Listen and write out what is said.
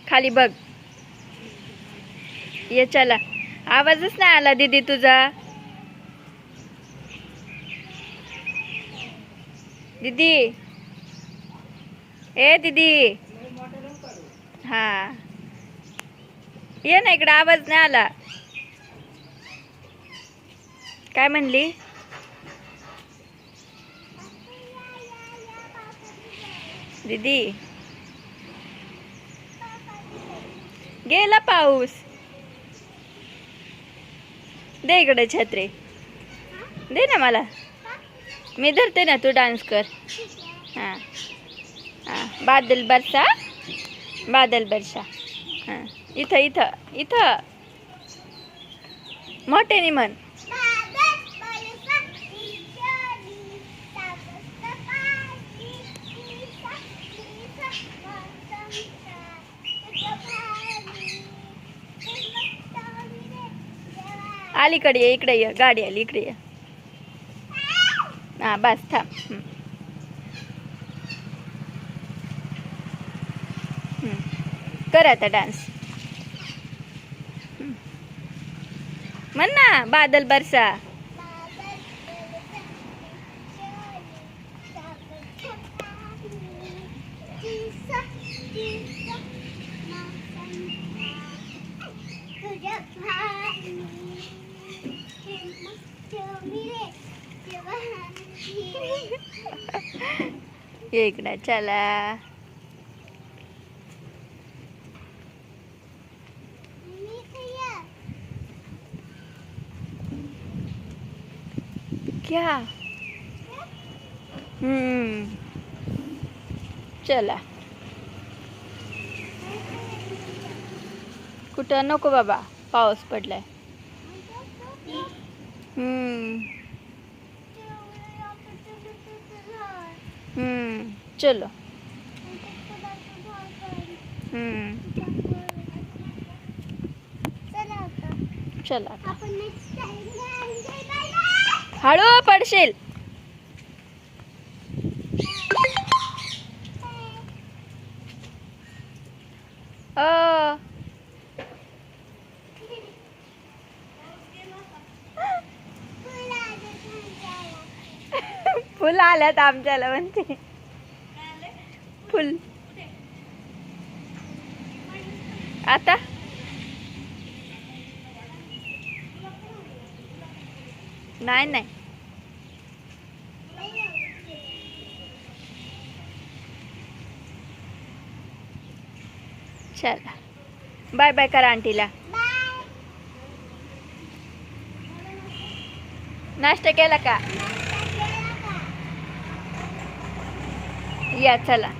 खाली बघ. ये चला. आवाजच नाही आला दीदी तुझा. दीदी, ए दीदी. हा, ये ना इकडे. आवाज नाही आला. काय म्हणली? दीदी, गेला पाऊस. दे इकडे छत्री. दे ना मला. मी धरते ना, तू डान्स कर. हां हां. बादल बरसा, बादल बरसा. हां, इथं इथं इथं मोठ्याने म्हण. अलीकडे ये, इकडे ये. गाडी आली, इकडे ये. हां बस थांब. कर आता डान्स. म्हण ना, बादल बरसा. ये इकडे चला. क्या? चला. कुठं नको बाबा, पाऊस पडलाय. चलो. चला. हळू पडशील. फुल आल्यात आमच्याला म्हणते. फुल आता. नाही नाही. चला, बाय बाय करा आंटीला. नाश्ता केला का? या चला.